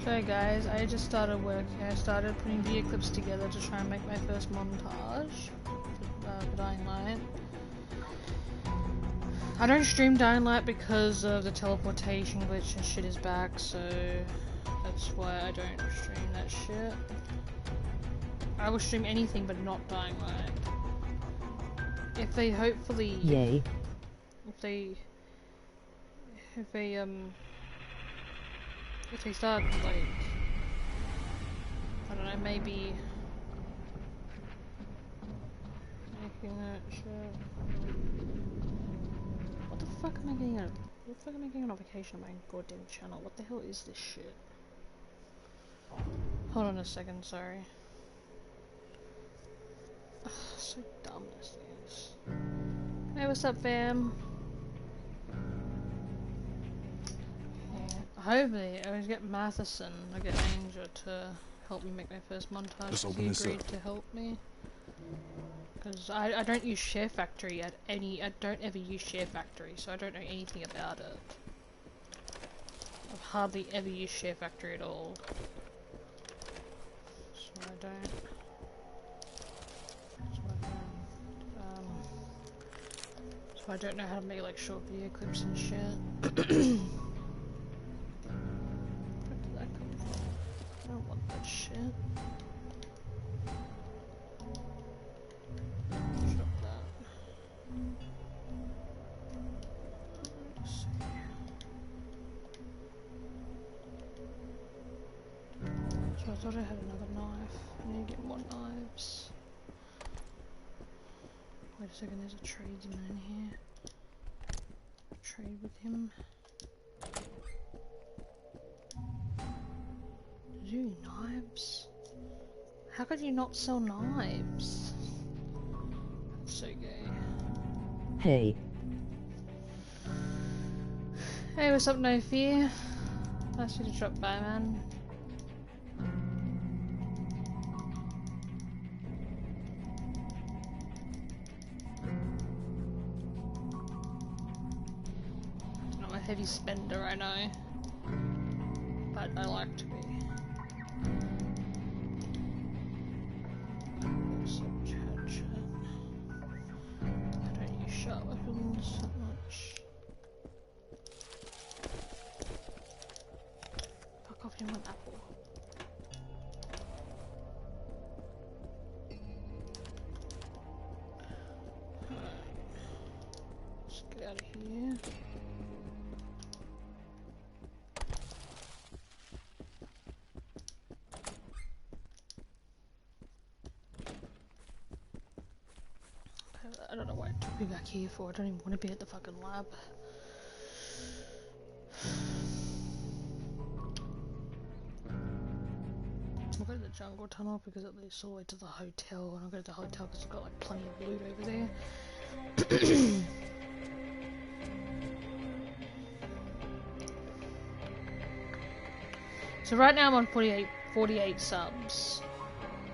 So guys, I just started working. I started putting video clips together to try and make my first montage for Dying Light. I don't stream Dying Light because of the teleportation glitch and shit is back, so that's why I don't stream that shit. I will stream anything but not Dying Light. If they hopefully... Yay. If they start, like, I don't know, maybe making that shit. What the fuck am I getting a notification on my goddamn channel? What the hell is this shit? Hold on a second, sorry. Ugh, so dumb this thing is. Hey, what's up, fam? Hopefully, I always get Matheson, I get Angel to help me make my first montage. He agreed to help me. Because I don't use Share Factory at any, I don't ever use Share Factory, so I don't know anything about it. I've hardly ever used Share Factory at all. So I don't. So I don't know how to make like short video clips and shit. I don't want that shit. Shut that. Let's see. So I thought I had another knife. I need to get more knives. Wait a second, there's a tradesman in here. Trade with him. Do knives? How could you not sell knives? That's so gay. Hey. Hey, what's up, No Fear? Nice of you to drop by, man. I'm not a heavy spender, I know. But I like to be. I don't use sharp weapons that much. Fuck off, you want apple. Alright. Let's get out of here. I don't know why it took me back here for. I don't even want to be at the fucking lab. I'll go to the jungle tunnel because it leads all the way to the hotel, and I'll go to the hotel because it's got like plenty of loot over there. So right now I'm on 48 subs.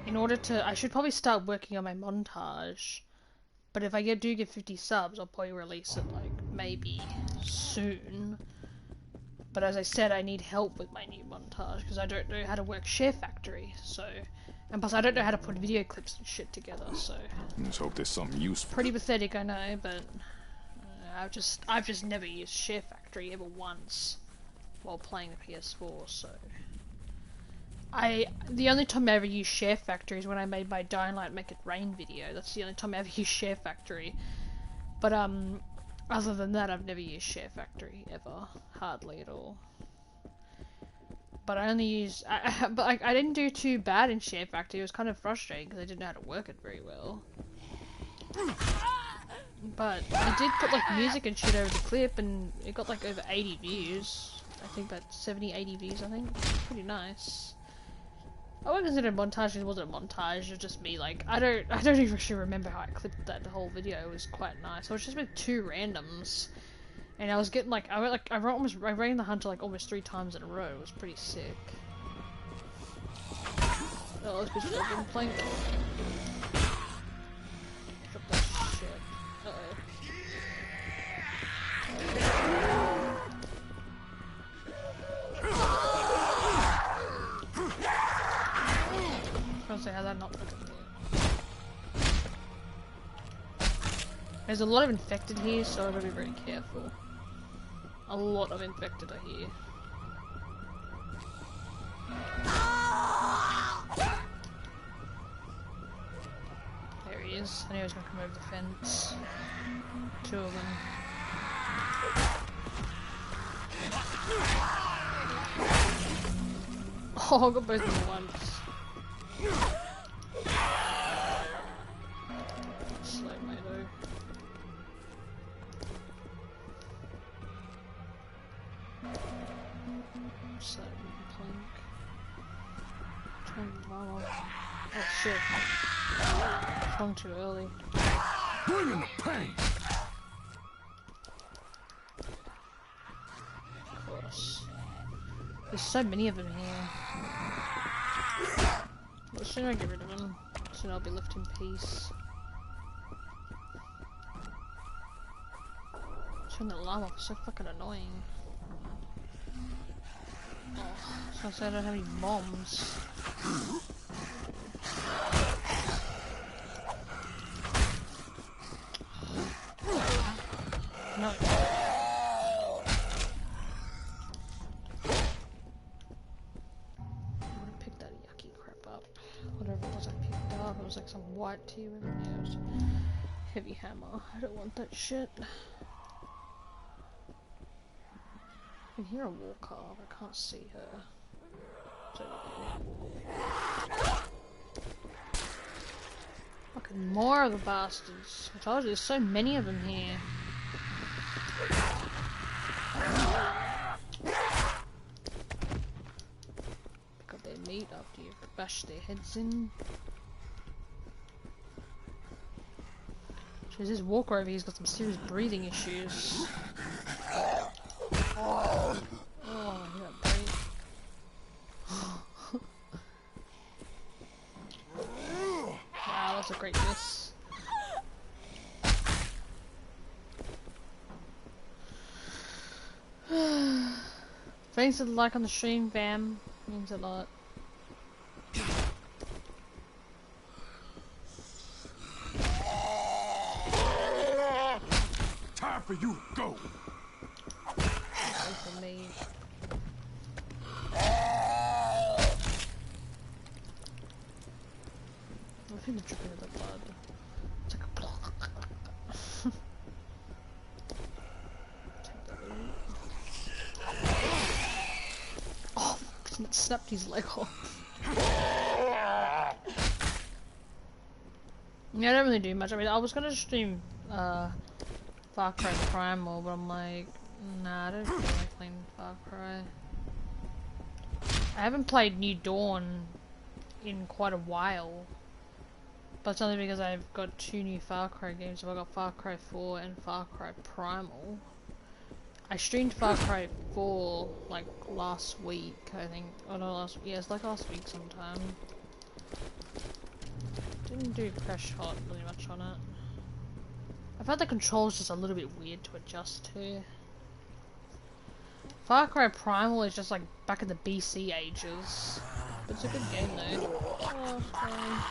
In order to, I should probably start working on my montage. But if I do get 50 subs, I'll probably release it, like, maybe soon. But as I said, I need help with my new montage, because I don't know how to work Share Factory, so... And plus, I don't know how to put video clips and shit together, so... Let's hope there's something useful. Pretty pathetic, I know, but... I've just never used Share Factory ever once while playing the PS4, so... The only time I ever used Share Factory is when I made my Dying Light Make It Rain video. That's the only time I ever used Share Factory. But, other than that, I've never used Share Factory, ever. Hardly at all. But I only used... but, like, I didn't do too bad in Share Factory. It was kind of frustrating, because I didn't know how to work it very well. But I did put, like, music and shit over the clip, and it got, like, over 80 views. I think about 70, 80 views, I think. Pretty nice. I wouldn't consider it a montage, it wasn't a montage, it was just me, like, I don't even actually remember how I clipped that whole video. It was quite nice. I was just with two randoms, and I was getting, like, I ran the hunter, like, almost 3 times in a row. It was pretty sick. Oh, this bitch has been playing. Drop that shit. Uh-oh. So how that not looking there? There's a lot of infected here, so I've got to be very careful. A lot of infected are here. There he is. I knew he was going to come over the fence. Two of them. Oh, I got both of them at once. Slow Mado. So, plank. Oh shit. Swung too early. Bring in the pain. Of course. There's so many of them here. Well, soon I get rid of them. Soon I'll be left in peace. Turn the alarm off, it's so fucking annoying. Oh, so I say I don't have any bombs. No. Whatever it was I picked up, it was like some white tea with it. Yeah, it was heavy hammer. I don't want that shit. I can hear a walker, but I can't see her. So, fucking more of the bastards. I told you, there's so many of them here. Meat after you've bashed their heads in. Jeez, this walker over here's got some serious breathing issues. Oh, I hear that breathe. Wow, that's a great miss. Thanks for the like on the stream, fam. Means a lot. Time for you to go. For me. I think the dripping of the blood. It's like a block. Oh, it snapped his leg off. Yeah, I don't really do much. I mean, I was gonna stream Far Cry Primal, but I'm like, nah, I don't feel like playing Far Cry. I haven't played New Dawn in quite a while, but it's only because I've got 2 new Far Cry games. So I got Far Cry 4 and Far Cry Primal. I streamed Far Cry 4 like last week, I think. Oh no, yeah, it's like last week sometime. Didn't do Crash Hot really much on it. I found the controls just a little bit weird to adjust to. Far Cry Primal is just like back in the BC ages. But it's a good game though. Oh, fine.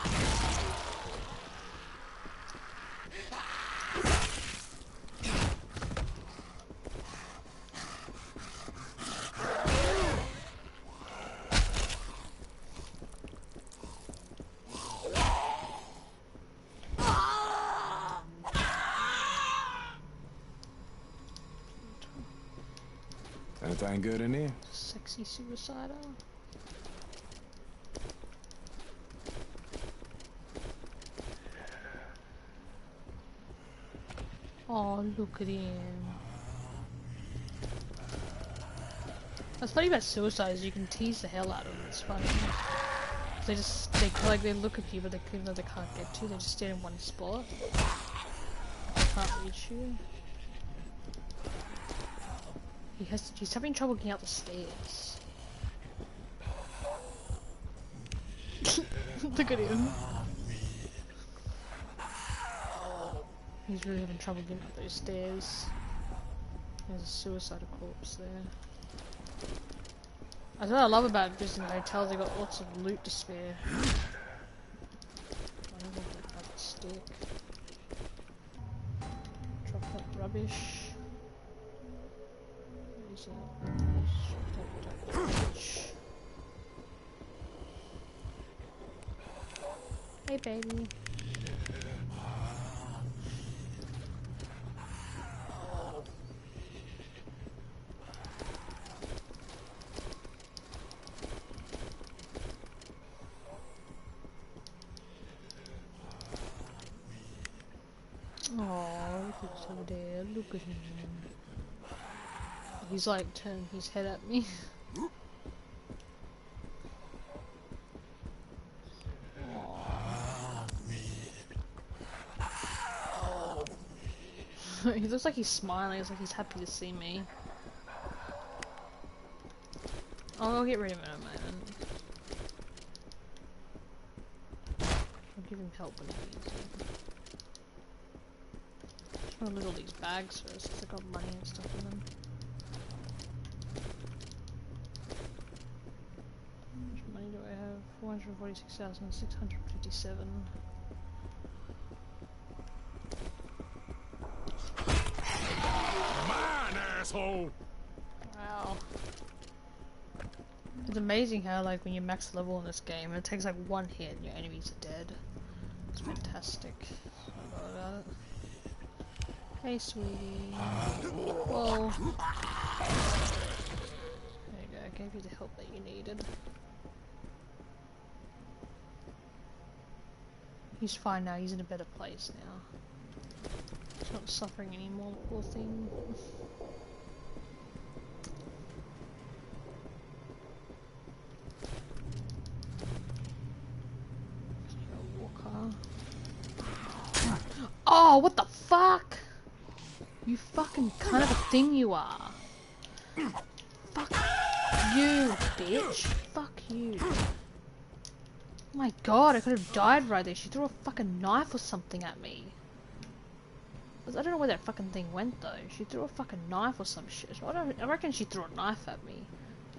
Anything good in there? Sexy suicider. Oh, look at him. What's funny about suicide is you can tease the hell out of them. It's funny. They look at you, but they can't get to. They just stand in one spot. They can't reach you. He's having trouble getting out the stairs. Look at him. He's really having trouble getting up those stairs. There's a suicide corpse there. That's what I love about visiting hotels, they got lots of loot to spare. stick. Drop that rubbish. Where is it? Drop that rubbish. Hey baby. Oh, look at over there. Look at him. He's like turning his head at me. He looks like he's smiling. It's like he's happy to see me. I'll get rid of him in a moment. I'll give him help when he needs it. Just want to loot all these bags first, because they've got money and stuff in them. How much money do I have? 446,657. Asshole. Wow. It's amazing how, like, when you max level in this game, it takes like one hit and your enemies are dead. It's fantastic. Sorry about it. Hey, sweetie. Whoa. There you go, I gave you the help that you needed. He's fine now, he's in a better place now. He's not suffering anymore, poor thing. Oh, what the fuck? You fucking kind of a thing you are. Fuck you, bitch. Fuck you. Oh my god, I could have died right there. She threw a fucking knife or something at me. I don't know where that fucking thing went though. She threw a fucking knife or some shit. I reckon she threw a knife at me.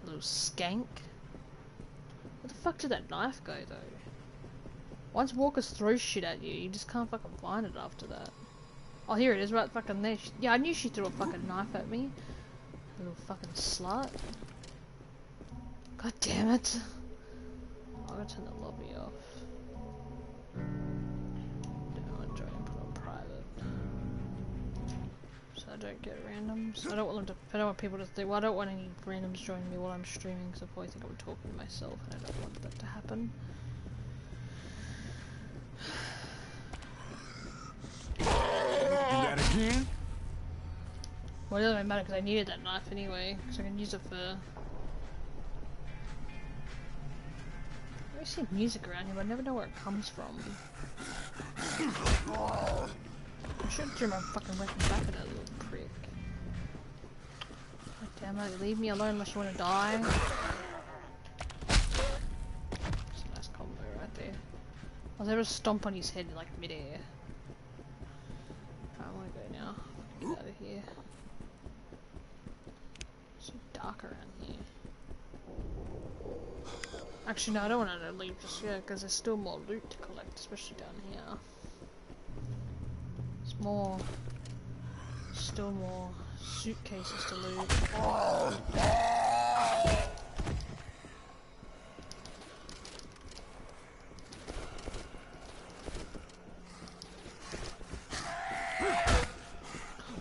A little skank. Where the fuck did that knife go though? Once walkers throw shit at you, you just can't fucking find it after that. Oh, here it is, right fucking there. Yeah, I knew she threw a fucking knife at me. Little fucking slut. God damn it. I'm gonna turn the lobby off. Don't want to join and put on private. So I don't get randoms. I don't want them to, I don't want people to think, well, I don't want any randoms joining me while I'm streaming because I probably think I'm talking to myself and I don't want that to happen. Do that again? Well, it doesn't matter because I needed that knife anyway, so I can use it for... I see music around here, but I never know where it comes from. I should throw my fucking weapon back at that little prick. God damn it, leave me alone unless you want to die. That's a nice combo right there. I was able to stomp on his head in like mid-air. I want to go now. Get out of here. It's so dark around here. Actually, no, I don't want to leave just yet because there's still more loot to collect, especially down here. There's more. Still more suitcases to loot.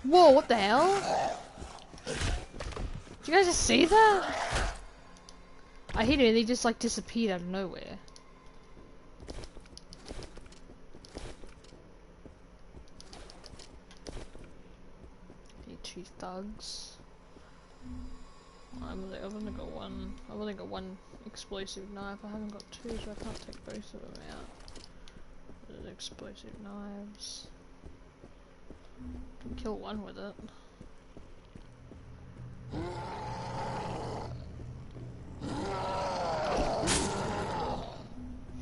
Whoa, what the hell? Did you guys just see that? I hit it and he just like disappeared out of nowhere. The two thugs. I've only got one. I've only got one explosive knife. I haven't got two, so I can't take both of them out. There's explosive knives. Can kill one with it.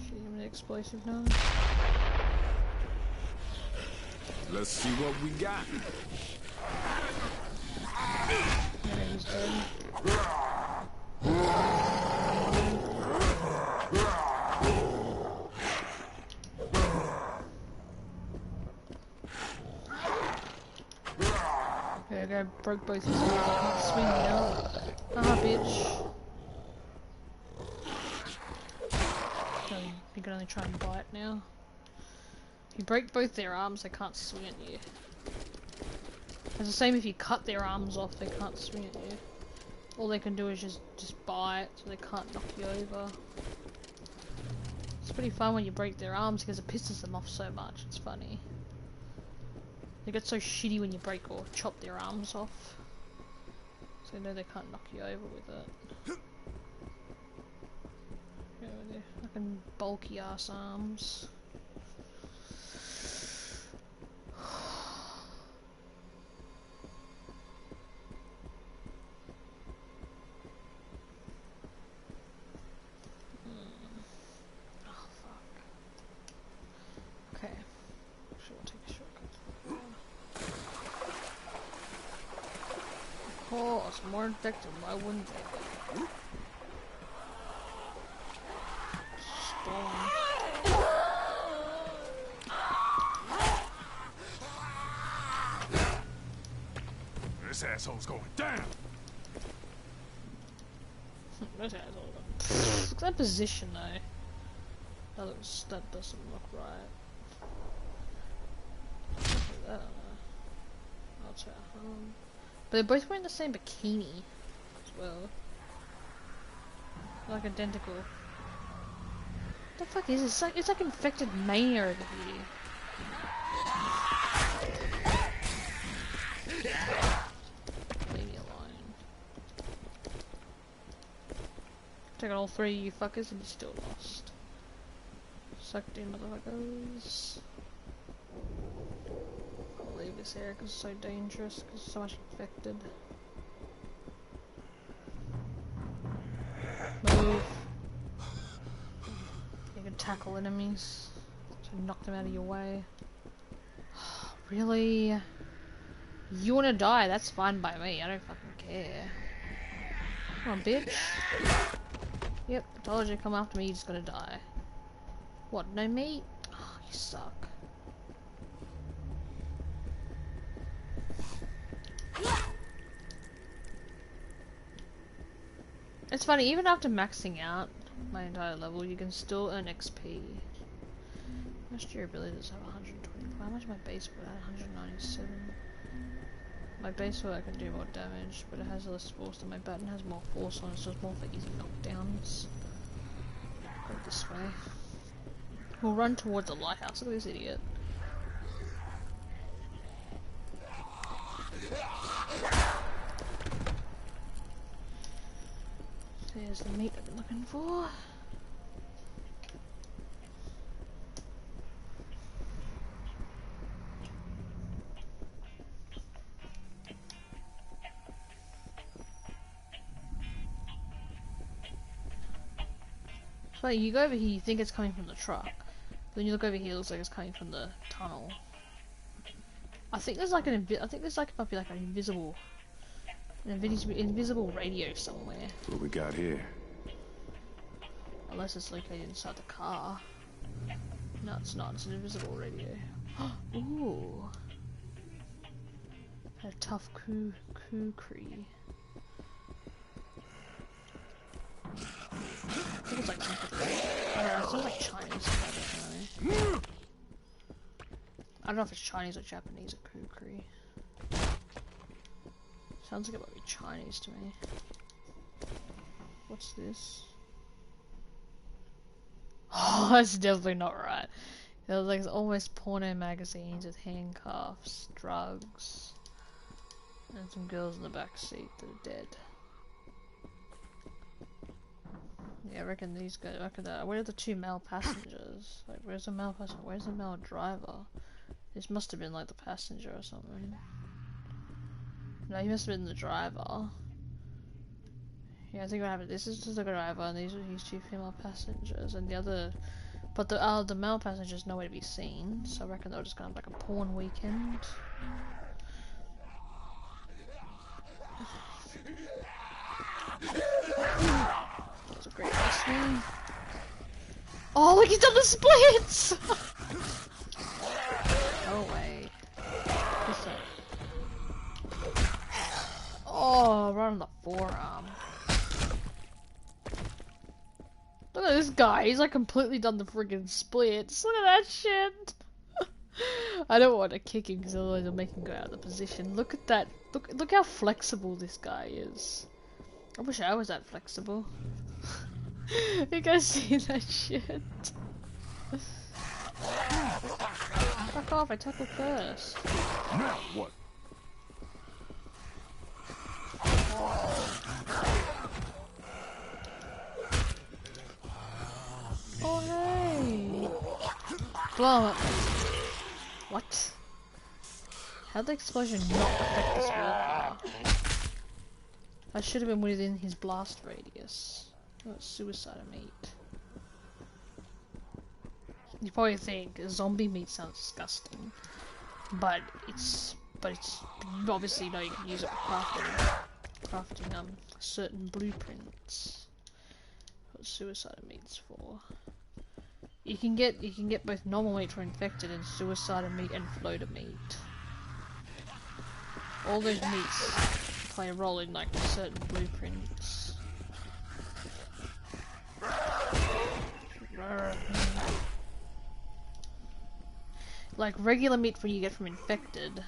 Shoot him with an explosive knife. Let's see what we got. Yeah, he's dead. Like I broke both his arms, I can't swing now. Haha, bitch. You can only try and bite now. If you break both their arms, they can't swing at you. It's the same if you cut their arms off, they can't swing at you. All they can do is just bite, so they can't knock you over. It's pretty fun when you break their arms because it pisses them off so much, it's funny. They get so shitty when you break or chop their arms off. So they know they can't knock you over with it. Yeah, with their fucking bulky ass arms. Okay. Sure, we'll take a shortcut. Oh, it's more infected. Why wouldn't they? Storm. This asshole's going down. This asshole. Look at that position though. That doesn't look right. I don't know. I'll try. But they're both wearing the same bikini as well. Like identical. What the fuck is this? It's like infected mania over here. Leave me alone. Taking all three of you fuckers and you're still lost. Sucked in, motherfuckers. I'll leave this area because it's so dangerous, because it's so much infected. Move. You can tackle enemies, so knock them out of your way. Really? You wanna die? That's fine by me, I don't fucking care. Come on, bitch. Yep, I told you, come after me, you're just gonna die. What, no meat? Oh, you suck. It's funny, even after maxing out my entire level, you can still earn XP. How much durability does it have? 125. How much my base would have? 197. My base sword I can do more damage, but it has less force than my baton has more force on it, so it's more for easy knockdowns. Go this way. We'll run towards the lighthouse. Look at this idiot. There's the meat I've been looking for. So you go over here, you think it's coming from the truck. Then you look over here, it looks like it's coming from the tunnel. I think there's like might be like an invisible radio somewhere. What we got here? Unless it's located inside the car. No, it's not. It's an invisible radio. Ooh. A tough kukri. I think it's like something. I don't know. It sounds like Chinese. I don't know. I don't know if it's Chinese or Japanese or kukri. Sounds like it might be Chinese to me. What's this? Oh, that's definitely not right. There's like almost porno magazines with handcuffs, drugs, and some girls in the back seat that are dead. Yeah, I reckon these guys. Where are the two male passengers? Like, where's the male passenger? Where's the male driver? This must have been like the passenger or something. No, he must have been the driver. Yeah, I think what happened. This is just the driver, and these are his two female passengers, and the other. But the male passenger's nowhere to be seen, so I reckon they're just gonna have like a porn weekend. That's a great wrestling. Oh, look, he's done the splits! Oh, wait. What's that? Oh, right on the forearm. Look at this guy. He's like completely done the friggin' splits. Look at that shit. I don't want to kick him because otherwise I'll make him go out of the position. Look at that. Look how flexible this guy is. I wish I was that flexible. You guys see that shit? Fuck off, I tackled first. Now what? Oh hey! Blow it. What? How'd the explosion not affect this walker? I should have been within his blast radius. Oh, suicide meat. You probably think zombie meat sounds disgusting, but it's obviously, you know, you can use it for crafting certain blueprints. What suicide meat's for? You can get both normal meat for infected and suicide meat and floater meat. All those meats play a role in like certain blueprints. Like regular meat when you get from infected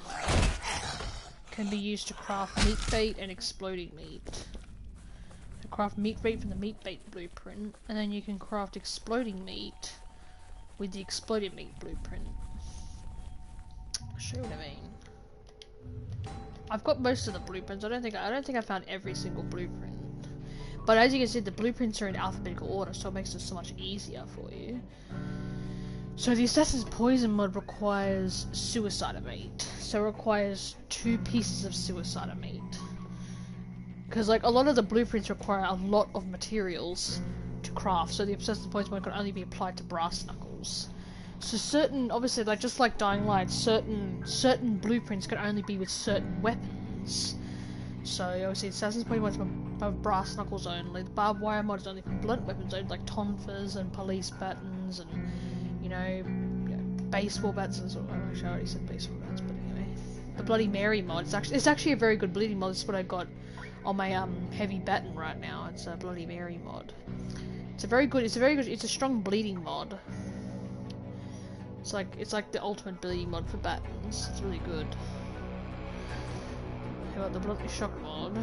can be used to craft meat bait and exploding meat. To craft meat bait from the meat bait blueprint, and then you can craft exploding meat with the exploded meat blueprint. I'll show you what I mean. I've got most of the blueprints. I don't think I found every single blueprint. But as you can see, the blueprints are in alphabetical order, so it makes it so much easier for you. So the Assassin's Poison mod requires suicide meat. So it requires 2 pieces of suicide meat. Because like a lot of the blueprints require a lot of materials to craft, so the Assassin's Poison mod can only be applied to brass knuckles. So certain, obviously, like just like Dying Light, certain blueprints can only be with certain weapons. So obviously Assassin's Poison mod's for brass knuckles only. The barbed wire mod is only for blunt weapons only, like tonfas and police batons and, you know, baseball bats and sort of, actually I already said baseball bats, but anyway. The Bloody Mary mod, it's actually a very good bleeding mod. This is what I got on my heavy baton right now. It's a Bloody Mary mod. It's a strong bleeding mod. It's like the ultimate bleeding mod for batons. It's really good. How about the Bluntly Shock mod?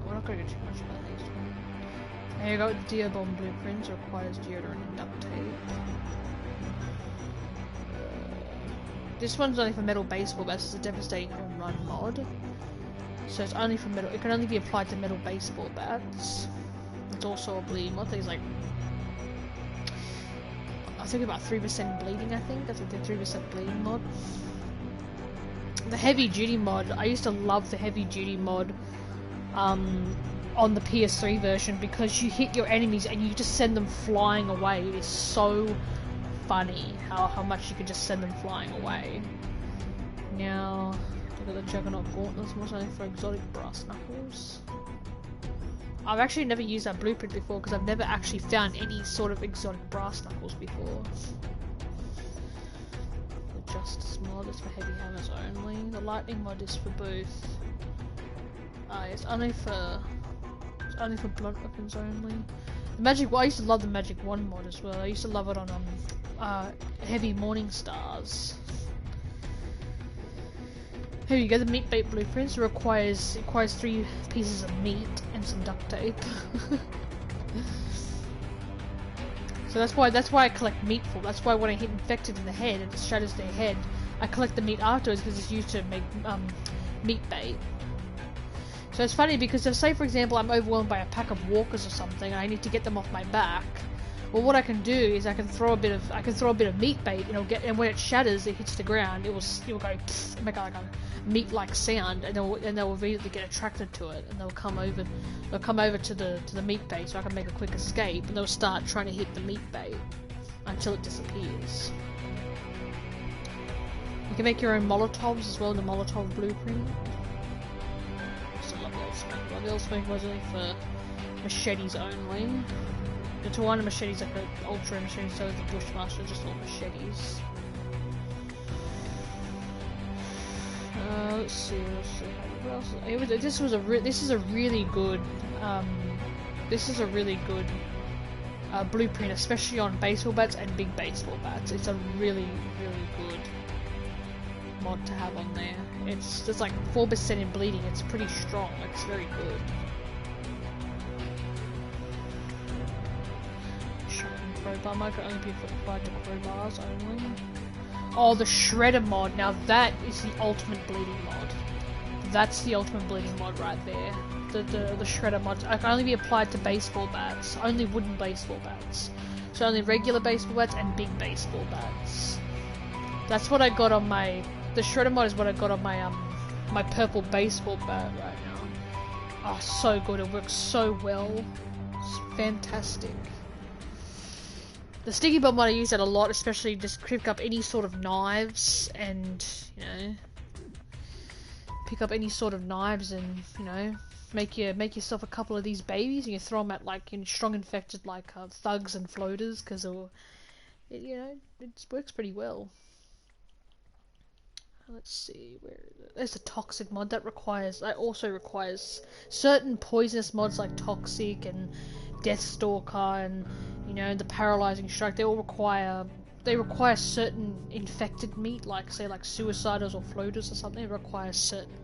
We're not going to get too much about these. Here you go, the Deobomb blueprints requires deodorant and duct tape. This one's only for metal baseball bats. It's a devastating home run mod. So it's only for metal. It can only be applied to metal baseball bats. It's also a bleeding mod. There's like, I think about 3% bleeding. I think that's a 3% bleeding mod. The heavy duty mod. I used to love the heavy duty mod on the PS3 version because you hit your enemies and you just send them flying away. It is so funny how much you can just send them flying away. Now, look at the Juggernaut Gauntlets, was only for exotic brass knuckles. I've actually never used that blueprint before because I've never actually found any sort of exotic brass knuckles before. The Justice mod is for heavy hammers only. The Lightning mod is for both. It's only for blunt weapons only. The Magic. Well, I used to love the Magic Wand mod as well. I used to love it on Heavy Morning Stars. Here you go. The meat bait blueprints requires 3 pieces of meat and some duct tape. So that's why I collect meat for. That's why when I hit infected in the head and it shatters their head, I collect the meat afterwards because it's used to make meat bait. So it's funny because if, say for example, I'm overwhelmed by a pack of walkers or something and I need to get them off my back, well, what I can do is I can throw a bit of meat bait, and when it shatters, it hits the ground, it will go pfft, and make like a meat-like sound, and they'll immediately get attracted to it, and they'll come over to the meat bait, so I can make a quick escape, and they'll start trying to hit the meat bait until it disappears. You can make your own Molotovs as well in the Molotov blueprint. I still love the old smoke. Well, the old smoke was only for machetes only. The Tawana machetes are like an ultra machete, so the Bushmaster are just all machetes. Let's see. What else? This is a really good. This is a really good blueprint, especially on baseball bats and big baseball bats. It's a really good mod to have on there. It's just like 4% in bleeding. It's pretty strong. Like, it's very good. Crowbar mod can only be applied to crowbars only. Oh, the shredder mod. Now that is the ultimate bleeding mod. That's the ultimate bleeding mod right there. The shredder mod can only be applied to baseball bats. Only wooden baseball bats. So only regular baseball bats and big baseball bats. That's what I got on my. The shredder mod is what I got on my my purple baseball bat right now. Oh, so good. It works so well. It's fantastic. The sticky bomb mod I use that a lot, especially just pick up any sort of knives and, you know, pick up any sort of knives and, you know, make yourself a couple of these babies and you throw them at like strong infected like thugs and floaters because you know, it works pretty well. Let's see, where is it? There's a toxic mod that also requires certain poisonous mods like toxic and Deathstalker and, you know, the paralyzing strike. They all require certain infected meat, like say like suiciders or floaters or something. It requires certain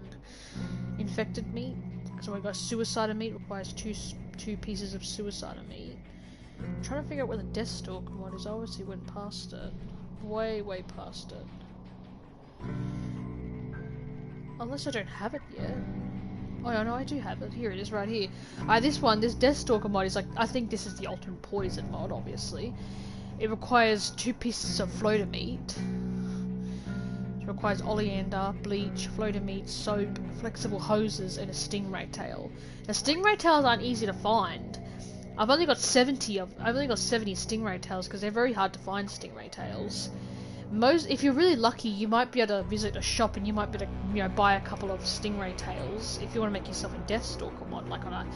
infected meat. So we got suicider meat requires two pieces of suicider meat. I'm trying to figure out where the Deathstalker mod is. I obviously went past it, way past it. Unless I don't have it yet. Oh no, I do have it. Here it is, right here. This Deathstalker mod is like, I think this is the ultimate poison mod, obviously. It requires 2 pieces of floater meat. It requires oleander, bleach, floater meat, soap, flexible hoses, and a stingray tail. Now, stingray tails aren't easy to find. I've only got 70 stingray tails because they're very hard to find stingray tails. If you're really lucky, you might be able to visit a shop and you might be able to, you know, buy a couple of stingray tails if you want to make yourself a Deathstalker mod, like on a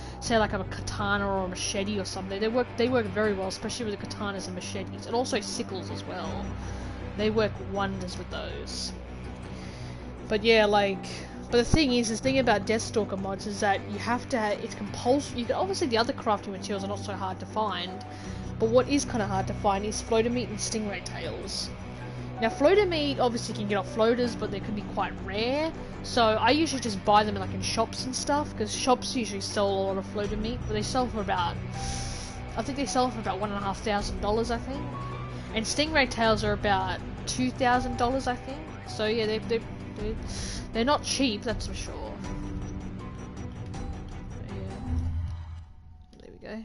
katana or a machete or something. They work very well, especially with the katanas and machetes, and also sickles as well. They work wonders with those. But yeah, but the thing about Deathstalker mods is that you have to it's compulsory. Obviously the other crafting materials are not so hard to find, but what is kind of hard to find is floater meat and stingray tails. Now, floater meat obviously you can get off floaters, but they can be quite rare. So I usually just buy them in shops and stuff, because shops usually sell a lot of floater meat, but they sell for about, I think they sell for about $1,500, I think. And stingray tails are about $2,000, I think. So yeah, they're not cheap, that's for sure. But yeah, there we go.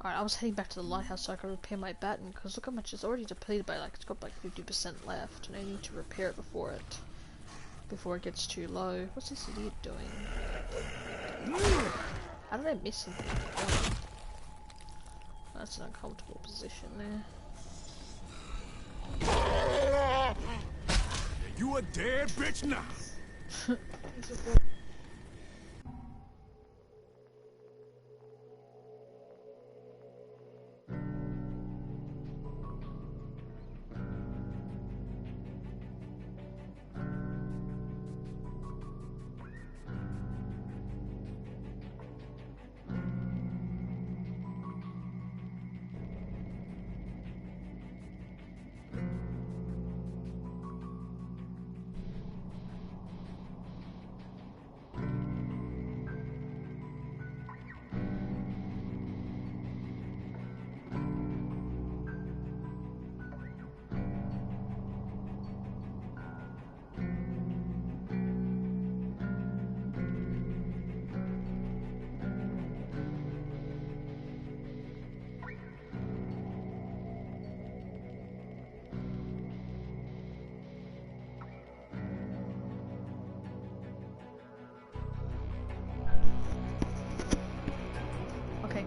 Alright, I was heading back to the lighthouse so I could repair my baton, because look how much it's already depleted by, it's got 50% left, and I need to repair it before it gets too low. What's this idiot doing? How did I miss him? Oh. That's an uncomfortable position there. You a dead bitch now.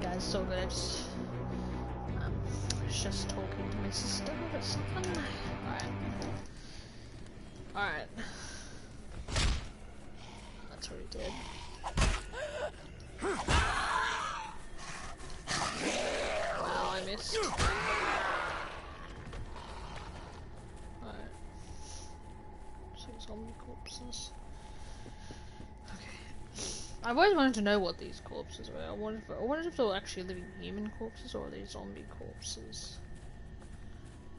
Guys, so good. I was just talking to my sister about something. Alright. That's what he did. Wow, I missed. Alright. 6 zombie corpses. I've always wanted to know what these corpses were. I wondered if they were actually living human corpses or are they zombie corpses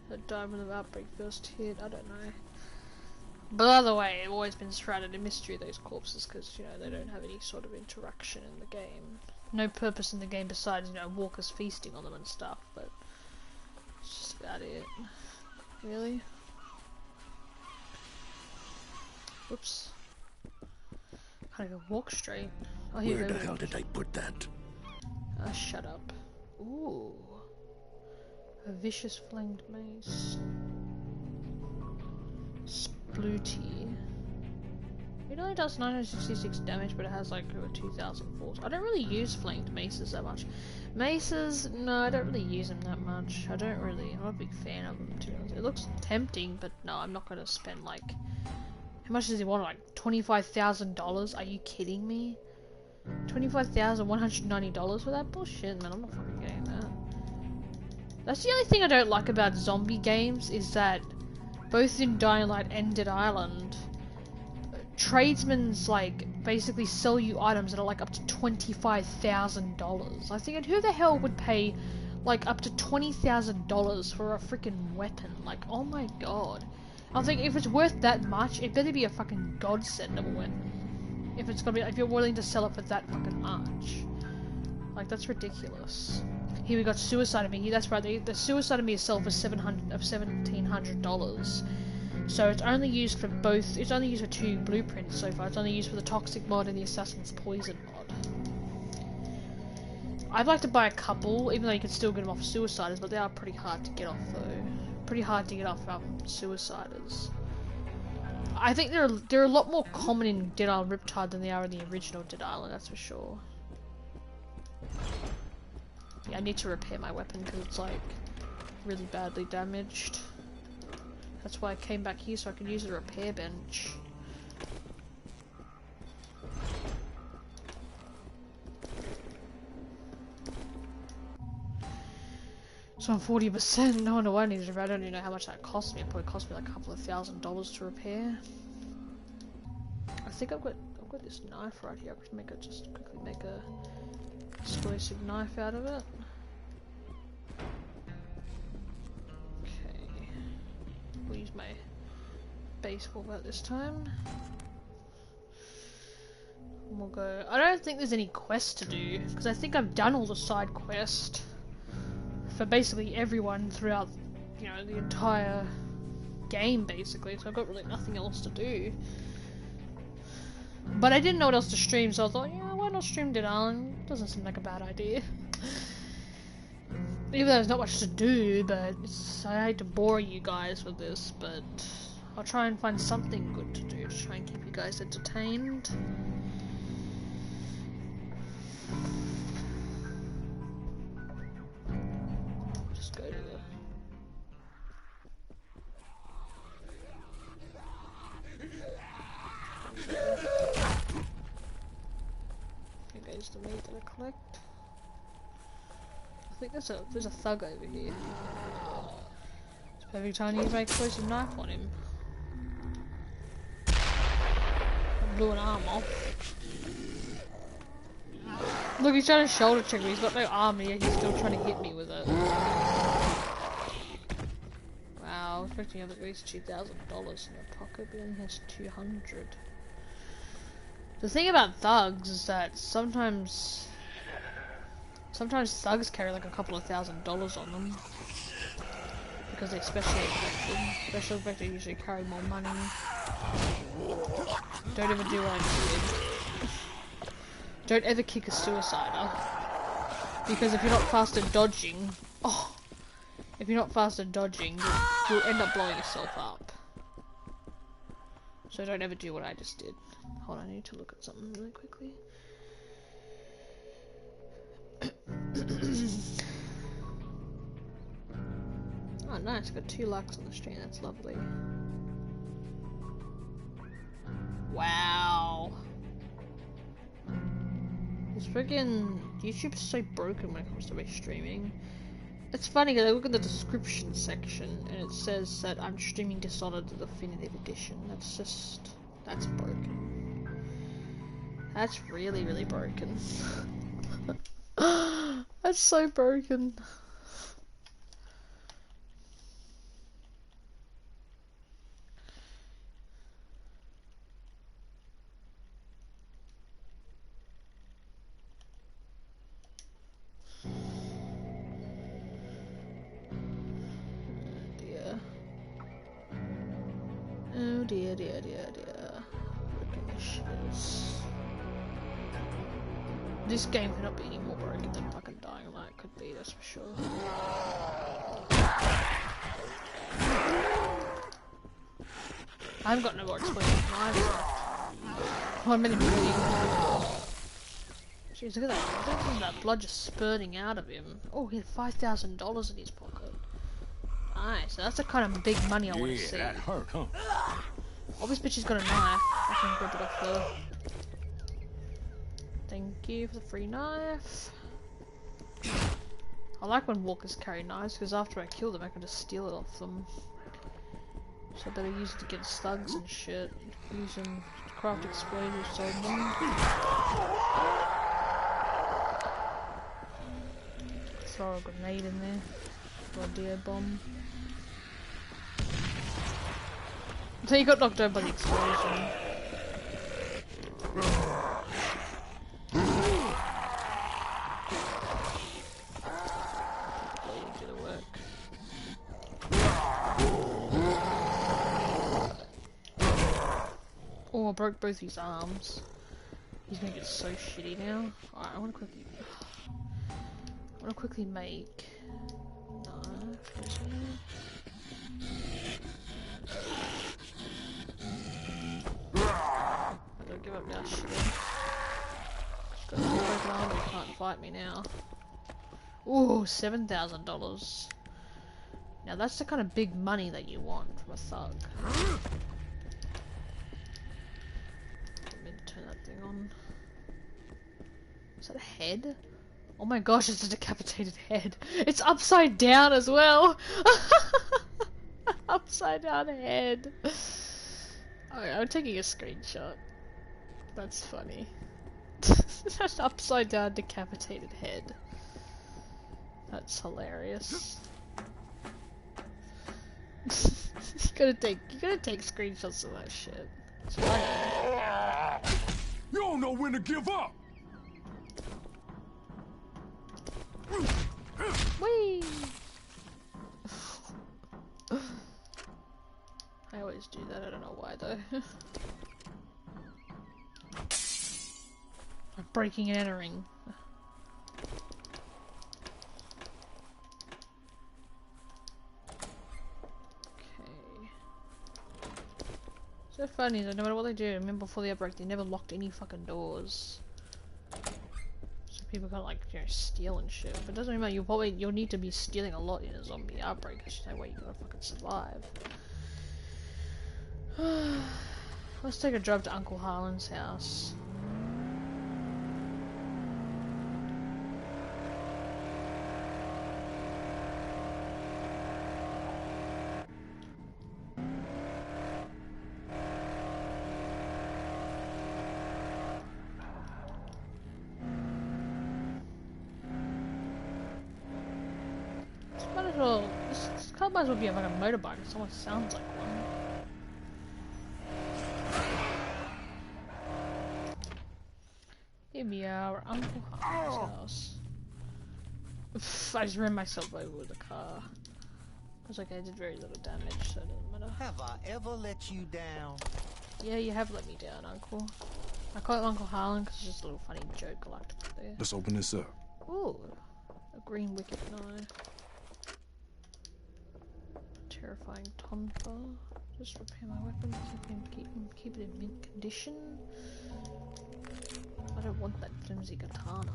that died when the outbreak first hit. I don't know. But either way, they've always been shrouded in mystery, those corpses, because, you know, they don't have any sort of interaction in the game. No purpose in the game besides, you know, walkers feasting on them and stuff, but it's just about it. Really? Whoops. Can't even walk straight. Oh, here, Where the hell did I put that? Ah, shut up. Ooh. A vicious flanged mace. Splooty. It only does 966 damage, but it has like over 2,000 force. I don't really use flanged maces that much. Maces, no, I don't really use them that much. I'm not a big fan of them, to be honest. It looks tempting, but no, I'm not gonna spend like... How much does he want? Like $25,000? Are you kidding me? $25,190 for that bullshit? Man, I'm not fucking getting that. That's the only thing I don't like about zombie games, is that both in Dying Light and Dead Island, tradesmen's like basically sell you items that are like up to $25,000. I think, who the hell would pay like up to $20,000 for a freaking weapon? Like, oh my god. I think if it's worth that much, it better be a fucking godsend of a weapon. If you're willing to sell it for that fucking much. Like, that's ridiculous. Here we got Suicide of Me. That's right, the Suicide of Me is sold for $1,700. So it's only used for both. It's only used for 2 blueprints so far. It's only used for the Toxic mod and the Assassin's Poison mod. I'd like to buy a couple, even though you can still get them off Suiciders, but they are pretty hard to get off though. Pretty hard to get off Suiciders. I think they're a lot more common in Dead Island Riptide than they are in the original Dead Island. That's for sure. Yeah, I need to repair my weapon because it's like really badly damaged. That's why I came back here, so I can use a repair bench. So I'm 40%. No wonder why I needed to repair. I don't even know how much that cost me. It probably cost me like a couple of $1,000s to repair. I think I've got this knife right here. I could just quickly make a explosive knife out of it. Okay. We'll use my baseball bat this time. And we'll go. I don't think there's any quests to do because I think I've done all the side quests for basically everyone throughout, you know, the entire game basically. So I've got really nothing else to do. But I didn't know what else to stream, so I thought, yeah, why not stream Dead Island? Doesn't seem like a bad idea. Even though there's not much to do, but I hate to bore you guys with this, but I'll try and find something good to do to try and keep you guys entertained. Just go to the... Here goes the meat that I collect. I think there's a thug over here. It's perfect time to use my explosive knife on him. I blew an arm off. Look, he's trying to shoulder check me. He's got no arm yet. He's still trying to hit me with it. Wow, I was expecting to have at least $2,000 in my pocket, but he only has 200. The thing about thugs is that sometimes thugs carry like a couple of $1,000s on them because they're specially affected. Special affected usually carry more money. Don't ever do what I did. Don't ever kick a suicider because if you're not fast at dodging, you'll end up blowing yourself up. So don't ever do what I just did. Hold on, I need to look at something really quickly. Oh nice, got 2 likes on the stream, that's lovely. Wow. This freaking YouTube's so broken when it comes to my streaming. It's funny because I look at the description section and it says that I'm streaming Dishonored the Definitive Edition. That's broken. That's really, really broken. That's so broken. Oh dear, dear, dear, dear. Broken this shit is. This game cannot be any more broken than fucking Dying Light could be, that's for sure. I haven't got no more explosive knives left. 1 minute bleeding. Jeez, look at that. Look at that blood just spurting out of him. Oh, he had $5,000 in his pocket. Nice, that's the kind of big money I want to see. That hurt, huh? Oh, this bitch has got a knife. I can grab it off her. Thank you for the free knife. I like when walkers carry knives because after I kill them I can just steal it off them. So I better use it to get slugs and shit. Use them to craft explosives on them. Throw a grenade in there. Or a deer bomb. So you got knocked over by the explosion. Do the work. Oh, I broke both his arms. He's gonna get so shitty now. Alright, I wanna quickly make knife. I gotta give up now, shit. Just got a broken arm, he can't fight me now. Ooh, $7,000. Now that's the kind of big money that you want from a thug. Get me to turn that thing on. Is that a head? Oh my gosh, it's a decapitated head. It's upside down as well. Upside down head. Okay, I'm taking a screenshot. That's funny. That's upside down decapitated head. That's hilarious. you gotta take screenshots of that shit. It's funny. You don't know when to give up. Whee! I always do that, I don't know why though. I'm breaking and entering. Okay. So funny that no matter what they do, remember before the outbreak they never locked any fucking doors. People gotta like, you know, steal and shit. But it doesn't matter, you'll need to be stealing a lot in a zombie outbreak, because there's no way you're gonna fucking survive. Let's take a drive to Uncle Harlan's house. This car might as well be like a motorbike if someone sounds like one. Here we are, Uncle Harlan's house. I just ran myself over with the car. I was like, I did very little damage, so it doesn't matter. Have I ever let you down? Yeah, you have let me down, Uncle. I call him Uncle Harlan because it's just a little funny joke I like to put there. Let's open this up. Ooh, a green wicket knife. Terrifying tonfa. Just repair my weapons and keep it in mint condition. I don't want that flimsy katana.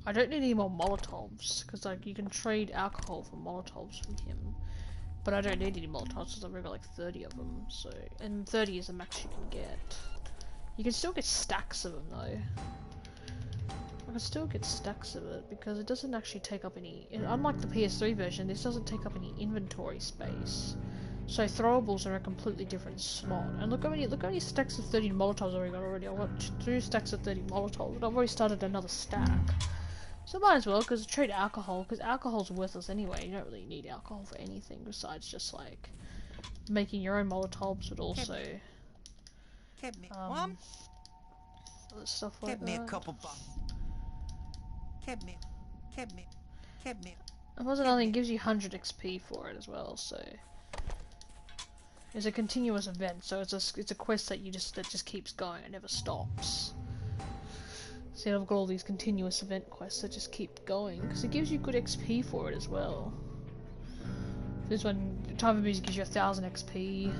I don't need any more Molotovs, because like you can trade alcohol for Molotovs from him. But I don't need any Molotovs because I've already got like 30 of them, so... And 30 is the max you can get. You can still get stacks of them though. I can still get stacks of it because it doesn't actually take up any... Unlike the PS3 version, this doesn't take up any inventory space. So throwables are a completely different slot. And look how many stacks of 30 Molotovs I've already got already. I've got 2 stacks of 30 Molotovs, and I've already started another stack. So might as well, because trade alcohol, because alcohol's worthless anyway. You don't really need alcohol for anything besides just like making your own Molotovs, but also Get me one. other stuff like Get me a that. couple bucks. Get me. And plus another thing, it gives you 100 XP for it as well. So it's a continuous event. So it's a quest that just keeps going. It never stops. See, I've got all these continuous event quests that just keep going because it gives you good XP for it as well. This one, Time of Music gives you 1000 XP.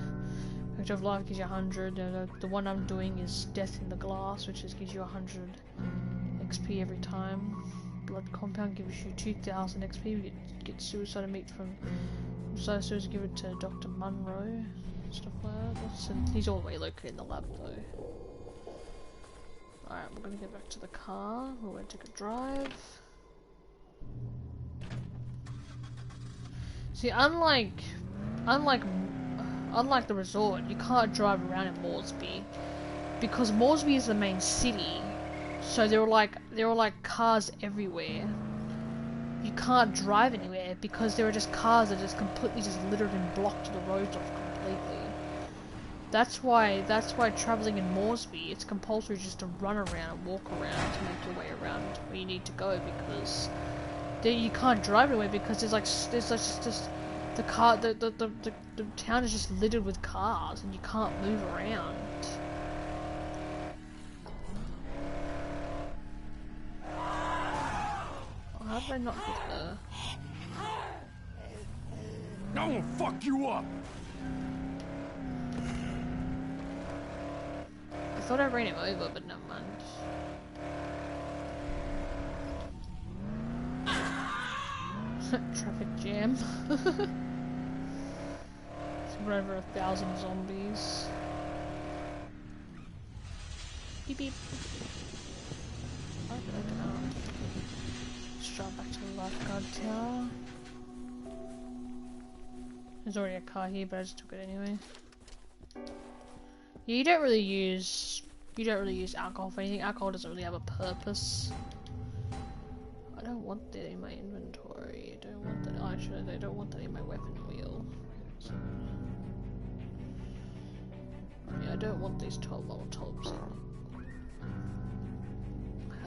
Picture of Life gives you 100. The one I'm doing is Death in the Glass, which gives you 100 XP every time. Blood Compound gives you 2000 XP. We get Suicide Meat from Suicide, give it to Dr. Munro, stuff like that. So he's all the way located in the lab though. Alright, we're gonna get back to the car. We're gonna take a drive. See, unlike the resort, you can't drive around in Moresby because Moresby is the main city. So there are like cars everywhere. You can't drive anywhere because there are just cars that are just completely just littered and blocked the roads off completely. That's why travelling in Moresby, it's compulsory just to run around and walk around to make your way around where you need to go because you can't drive anywhere because there's just the town is just littered with cars and you can't move around. Oh, how did I not get her? I will fuck you up. I thought I ran him over, but never mind. Traffic jam. We're over 1,000 zombies. Beep beep. Let's drive back to the lifeguard tower. There's already a car here, but I just took it anyway. Yeah, you don't really use alcohol for anything. Alcohol doesn't really have a purpose. I don't want that in my inventory. I don't want that. Actually, I don't want that in my weapon wheel. So, yeah, I don't want these 12 Molotovs in.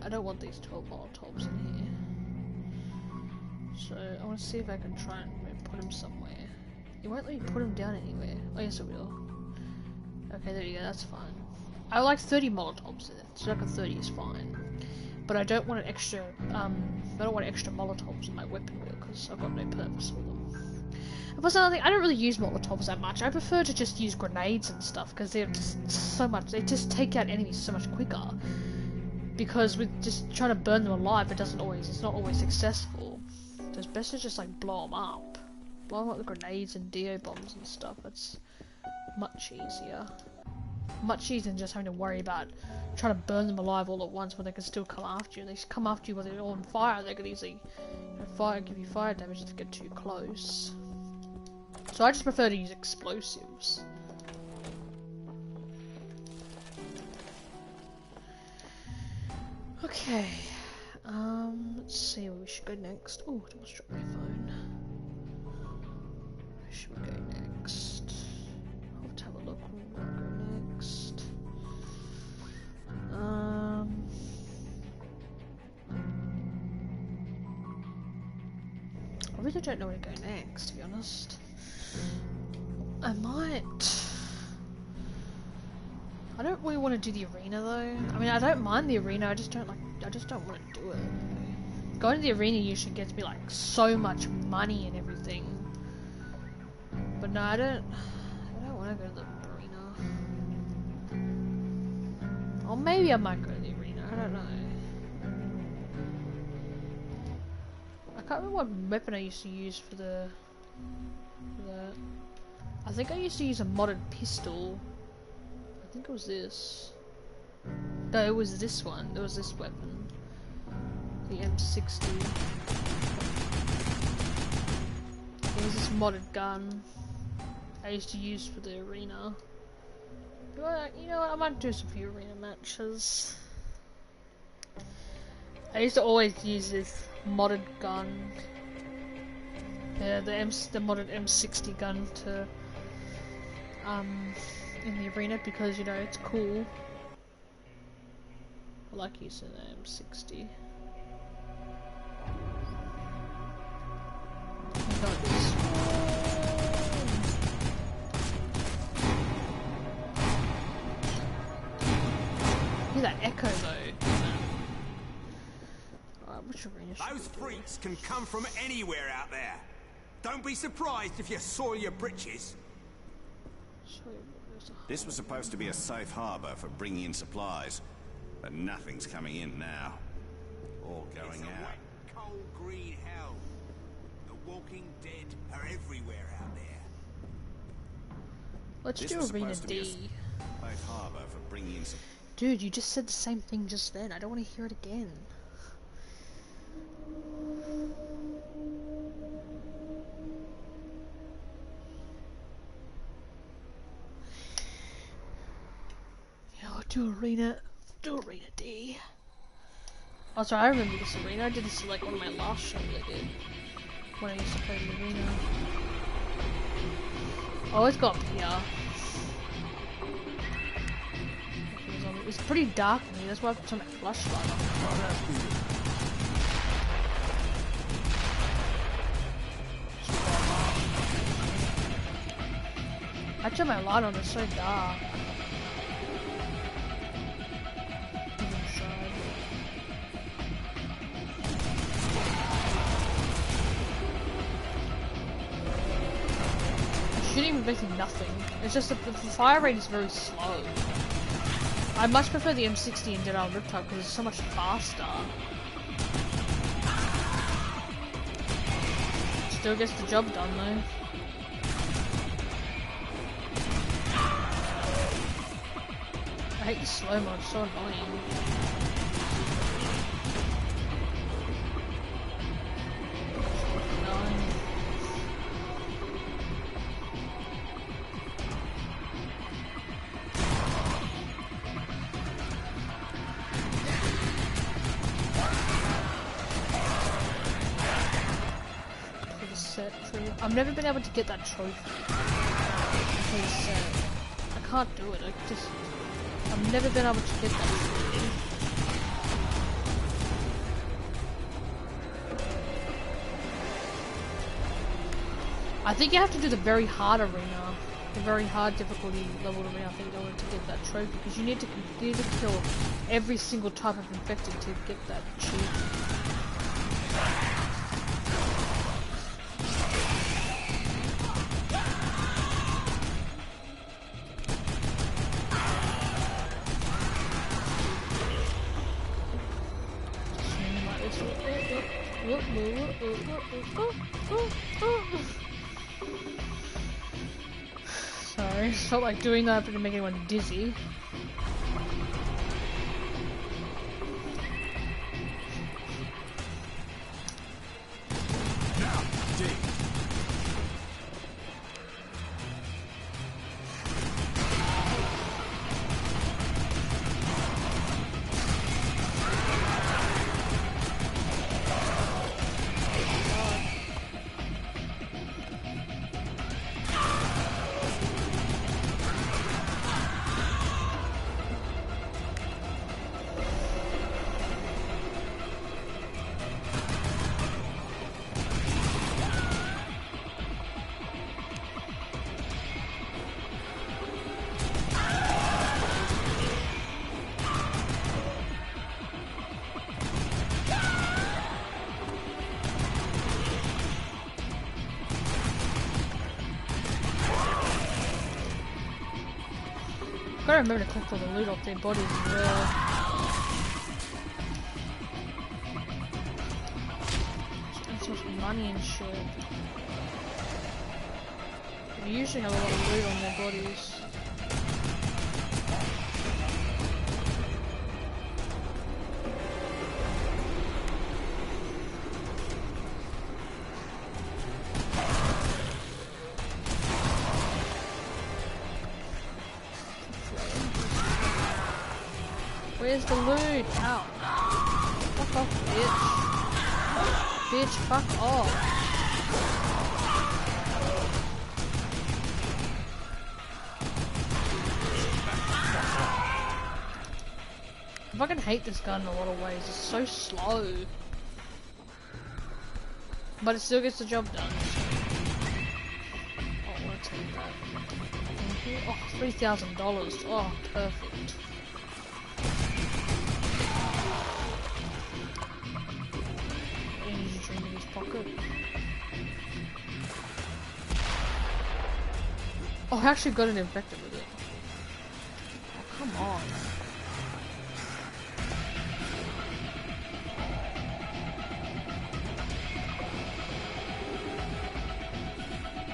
I don't want these 12 Molotovs in here. So I want to see if I can try and put them somewhere. It won't let me put them down anywhere. Oh yes, it will. Okay, there you go. That's fine. I like 30 Molotovs in it. Circa 30 is fine. But I don't want an extra. I don't want extra Molotovs in my weapon wheel because I've got no purpose for them. And plus another thing, I don't really use Molotovs that much. I prefer to just use grenades and stuff because they're just so much. They just take out enemies so much quicker. Because with just trying to burn them alive, it's not always successful. So it's best to just like blow them up. Blow them up with grenades and DO bombs and stuff. That's much easier. Much easier than just having to worry about trying to burn them alive all at once when they can still come after you. They come after you when they're all on fire. They can easily give you fire damage if you get too close. So I just prefer to use explosives. Okay. Let's see where we should go next. Oh, I almost dropped my phone. Where should we go next? I'll have to have a look where we want to go next. I really don't know where to go next, to be honest. I don't really want to do the arena though. I mean, I don't mind the arena. I just don't want to do it. Going to the arena usually gets me like so much money and everything. But no, I don't want to go to the arena. Or maybe I might go to the arena. I don't know. I can't remember what weapon I used to use for that. I think I used to use a modded pistol. I think it was this. No, it was this one. It was this weapon. The M60. It was this modded gun. I used to use for the arena. But, you know what, I might do some few arena matches. I used to always use this modded gun. Yeah, the modded M60 gun to in the arena because, you know, it's cool. I like using the M60. I got this. Hear that echo though. Alright, which arena should Those we do? freaks can come from anywhere out there. Don't be surprised if you soil your britches. Sorry, where's the This was supposed to be a safe harbor for bringing in supplies, but nothing's coming in now. All going It's a out. wet, cold green hell. The walking dead are everywhere out there. Let's This do was arena supposed to be a D. safe harbor for bringing in supplies. Dude, you just said the same thing just then. I don't want to hear it again. Yeah, I'll do arena D. Oh, sorry, I remember this arena. I did this like one of my last shows I did when I used to play the arena. I always got PR. It was pretty dark in here, that's why I put some flashlight on. I turned my light on, it's so dark. Inside. Shooting was basically nothing. It's just that the fire rate is very slow. I much prefer the M60 and Dead Island Riptide because it's so much faster. Still gets the job done though. I hate the slow-mo, it's so annoying. I've never been able to get that trophy. Because, I can't do it. I've never been able to get that trophy. I think you have to do the very hard arena, the very hard difficulty level arena. I think in order to get that trophy, because you need to kill every single type of infected to get that achievement. Sorry, it's not like doing that to make anyone dizzy. Now, D. Gotta remember to collect all the loot off their bodies as well. So much money and shit. They usually have a lot of loot on their bodies. Where's the loot? Ow. Fuck off, bitch. Bitch, fuck off. I fucking hate this gun in a lot of ways. It's so slow. But it still gets the job done. Oh, I want to take that. Thank you. Oh, $3,000. Oh, perfect. Energy drink in his pocket. Oh, I actually got it infected with it. Oh, come on.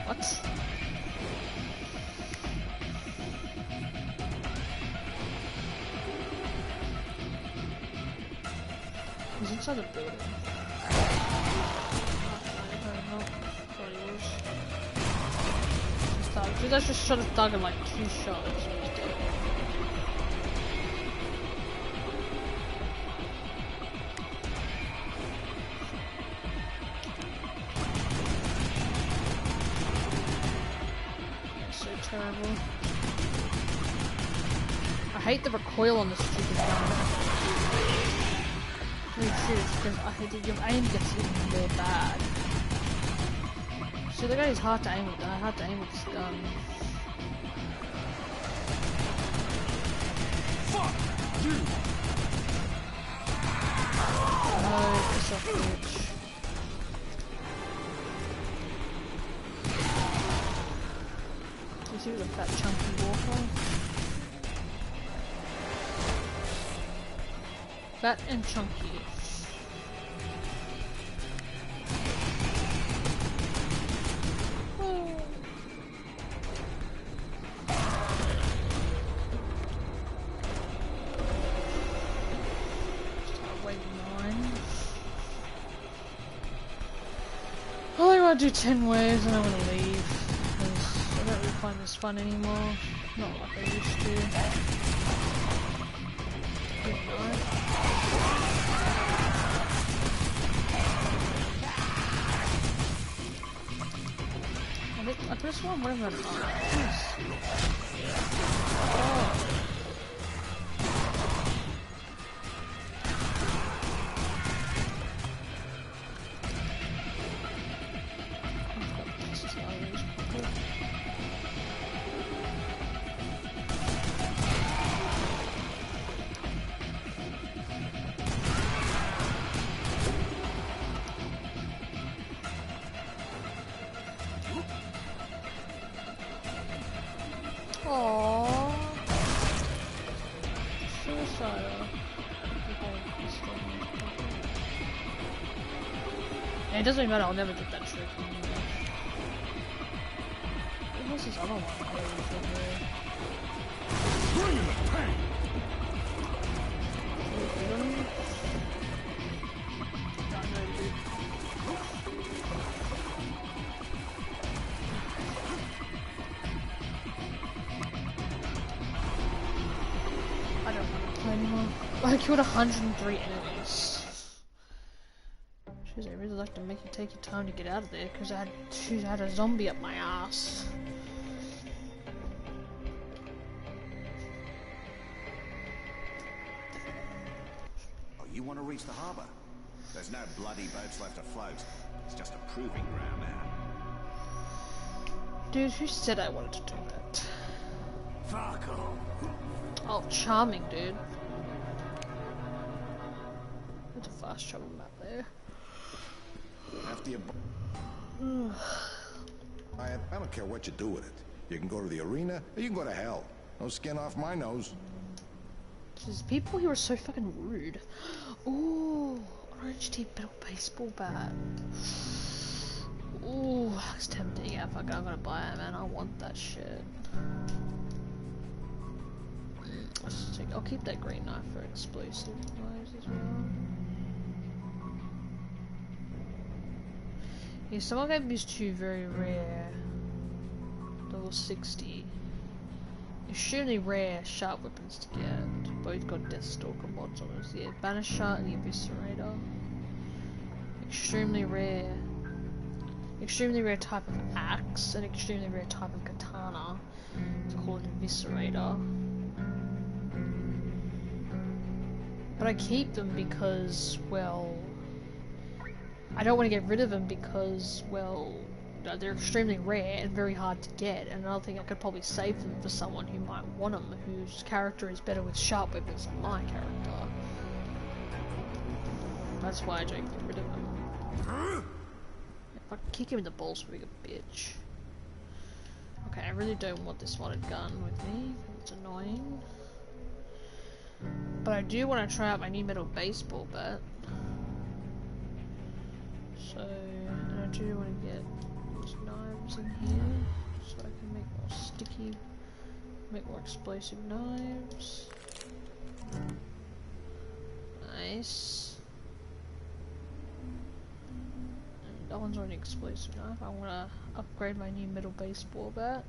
What? He's inside the building. Dude, that's just shot a thug in like 2 shots. That's so terrible. I hate the recoil on this stupid gun. Really serious, because I hate that your aim gets even more bad. So the guy is hard to aim with. I had to aim with this gun. Fuck you! No, piss off, bitch. You see with a fat chunky walker? Fat and chunky. I do 10 waves and I'm gonna leave because I don't really find this fun anymore. Not like I used to. Good night. I just want whatever I'm on. Oh. Aww. Suicidal. And it doesn't matter, I'll never get that trick. What's this other one? Bring in the pain! I killed 103 enemies. Jeez, I really like to make you take your time to get out of there because I had a zombie up my ass. Oh, you want to reach the harbour? There's no bloody boats left afloat. It's just a proving ground now. Dude, who said I wanted to do that? Fuck off. Oh, charming, dude. There's a fast travel map there. After you... I don't care what you do with it. You can go to the arena, or you can go to hell. No skin off my nose. There's people here are so fucking rude. Ooh, orange tip metal baseball bat. Ooh, that's tempting. Yeah, fuck it, I'm gonna buy it, man. I want that shit. I'll keep that green knife for explosive knives as well. Yeah, someone gave these 2 very rare. Level 60. Extremely rare sharp weapons to get. Both got Deathstalker mods on us. Yeah, Banner Shot and the Eviscerator. Extremely rare. Extremely rare type of axe and extremely rare type of katana. It's called Eviscerator. But I keep them because, well, I don't want to get rid of them because, well, they're extremely rare and very hard to get, and I think I could probably save them for someone who might want them, whose character is better with sharp weapons than my character. That's why I don't get rid of them. If I kick him in the balls for being a bitch. Okay, I really don't want this modded gun with me, it's annoying. But I do want to try out my new metal baseball bat. So, and I do want to get these knives in here, so I can make more sticky, make more explosive knives. Nice. And that one's already an explosive knife. I want to upgrade my new metal baseball bat.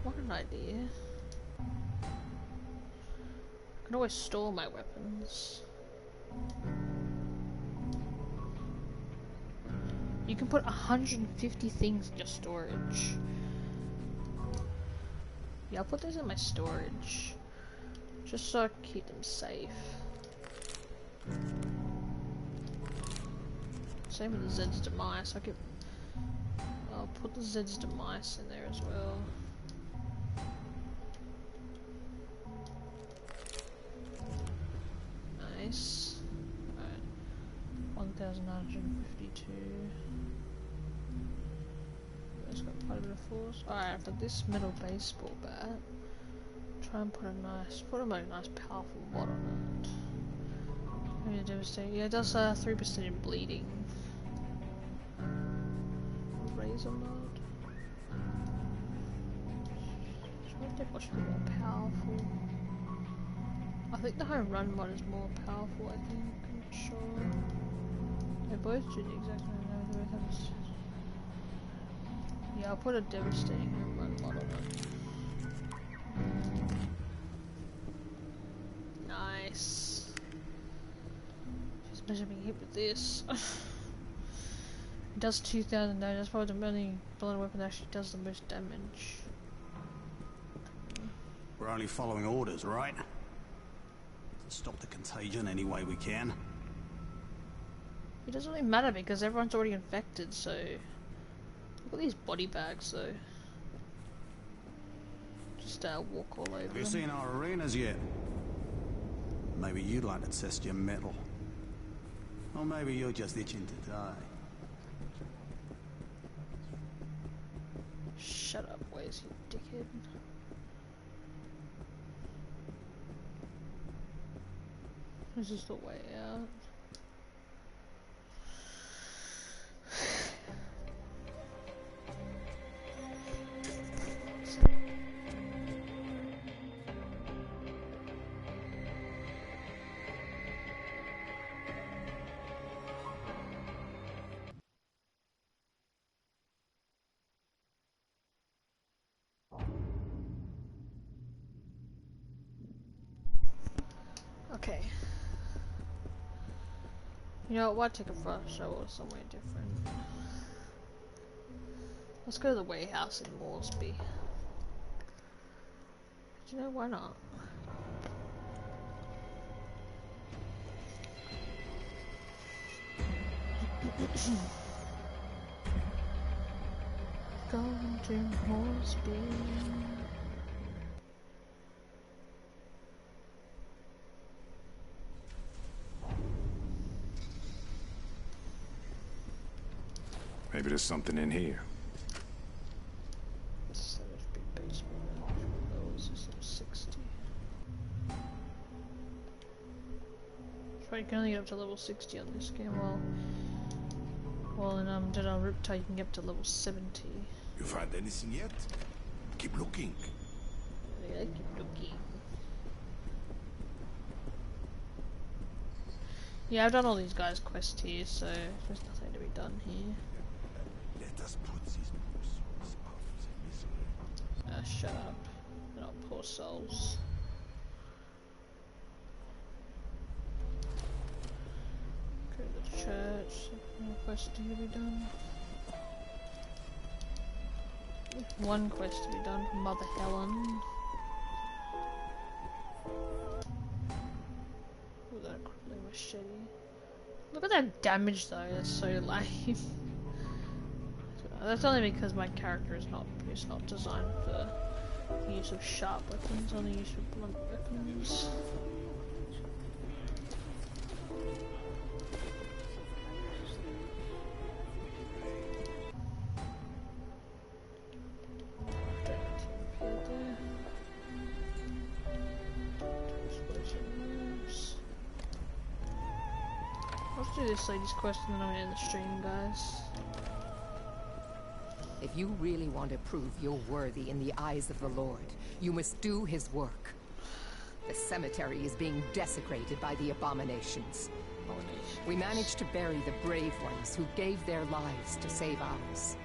What an idea. I can always store my weapons. You can put 150 things in your storage. Yeah, I'll put those in my storage. Just so I can keep them safe. Same with the Zeds Demise. I'll put the Zeds Demise in there as well. Nice. Alright. 1,952. It's got quite a bit of force. Alright, for this metal baseball bat, try and put a nice powerful mod on it. Maybe devastating. Yeah, it does 3% in bleeding. Razor mod. I think what's more powerful. I think the home run mod is more powerful, I think. I'm not sure. They both do the exact same. No, they both have a... Yeah, I'll put a devastating home run mod on it. Nice. Just imagine being hit with this. It does 2,000 damage. That's probably the only blood weapon that actually does the most damage. We're only following orders, right? Stop the contagion any way we can. It doesn't really matter because everyone's already infected, so... Look at these body bags, though. Just walk all over Have you them. seen our arenas yet? Maybe you'd like to test your mettle. Or maybe you're just itching to die. Shut up, Waze, you dickhead. This is the way out. Okay. You know what, why take a fresh shower somewhere different? Let's go to the warehouse in Moresby. Do you know, why not? Going to Moresby. Maybe there's something in here. You can only get up to level 60 on this game. Well, in Dead on Riptide you can get up to level 70. You find anything yet? Keep looking. Yeah, keep looking. Yeah, I've done all these guys' quests here, so there's nothing to be done here. Let us put these books off the misery. Shut up. They're not poor souls. Go to the church. No quest to be done. One quest to be done from Mother Helen. Ooh, that crippling machete. Look at that damage though, that's so lame. That's only because my character is not designed for the use of sharp weapons, only used for blunt weapons. Let's do this lady's quest and then I'm gonna end the stream, guys. If you really want to prove you're worthy in the eyes of the Lord, you must do his work. The cemetery is being desecrated by the abominations. We managed to bury the brave ones who gave their lives to save ours.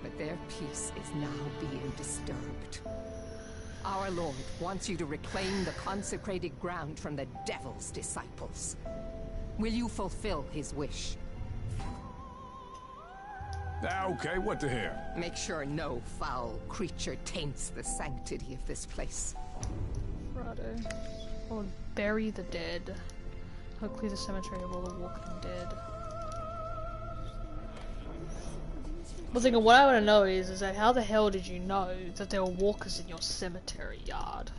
But their peace is now being disturbed. Our Lord wants you to reclaim the consecrated ground from the devil's disciples. Will you fulfill his wish? Okay, what the hell? Make sure no foul creature taints the sanctity of this place. Righto. Or bury the dead. I'll clear the cemetery of all the walking dead. Well, thinking what I want to know is that how the hell did you know that there were walkers in your cemetery yard?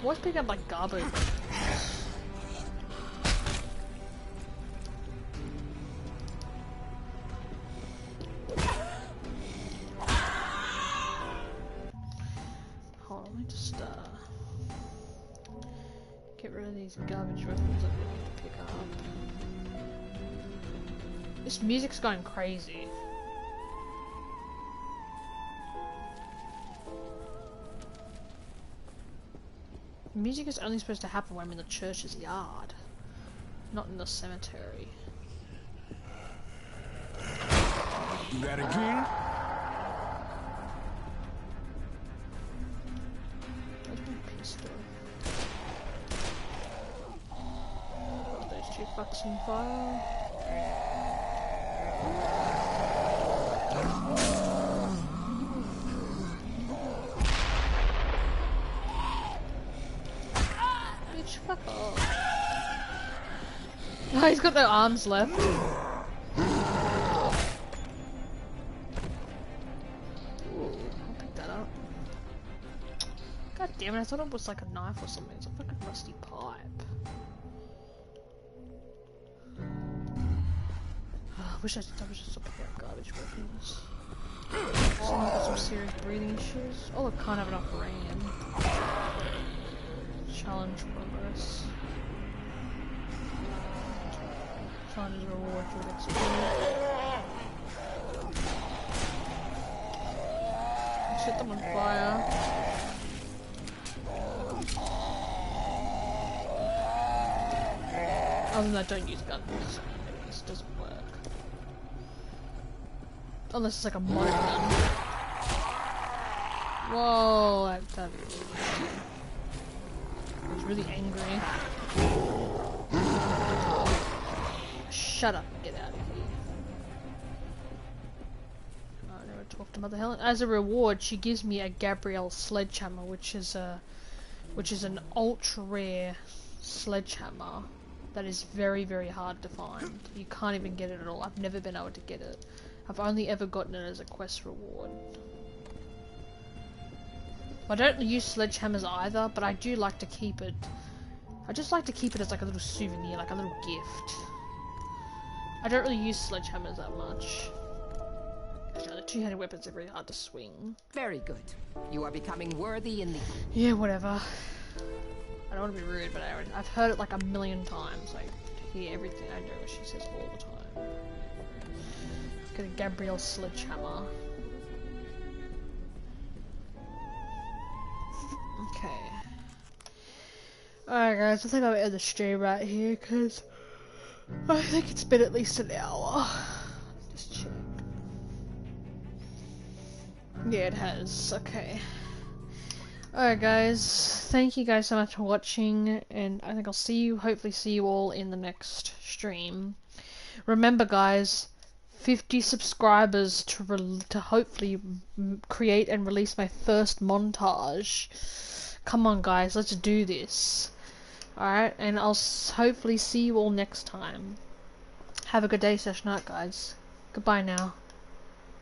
Always pick up like garbage. Hold on, let me just get rid of these garbage weapons that we need to pick up. This music's going crazy. Music is only supposed to happen when I'm in the church's yard, not in the cemetery. Do that again? Where's my pistol? Put those two fucks on fire. Fuck off. Oh, he's got no arms left. Ooh, I'll pick that up. God damn it, I thought it was like a knife or something. It's a fucking rusty pipe. I wish I just stopped picking up garbage weapons. Someone got some serious breathing issues. Oh, I can't have enough RAM. Challenge progress. Challenge reward to XP. Set them on fire. Other than that, don't use guns. This doesn't work. Unless it's like a motor gun. Whoa, that I was really angry. Shut up and get out of here. I never talked to Mother Helen. As a reward, she gives me a Gabrielle sledgehammer, which is an ultra rare sledgehammer that is very, very hard to find. You can't even get it at all. I've never been able to get it. I've only ever gotten it as a quest reward. I don't use sledgehammers either, but I do like to keep it. I just like to keep it as like a little souvenir, like a little gift. I don't really use sledgehammers that much. You know, the two-handed weapons are very hard to swing. Very good. You are becoming worthy in the... Yeah, whatever. I don't want to be rude, but I've heard it like a million times. Like, to hear everything I know what she says all the time. Get a Gabrielle sledgehammer. Okay. Alright guys, I think I'll end the stream right here, because I think it's been at least an hour. Just check. Yeah, it has. Okay. Alright guys, thank you guys so much for watching, and I think I'll hopefully see you all in the next stream. Remember guys, 50 subscribers to hopefully create and release my first montage. Come on guys, let's do this. Alright, and I'll hopefully see you all next time. Have a good day / night guys. Goodbye now.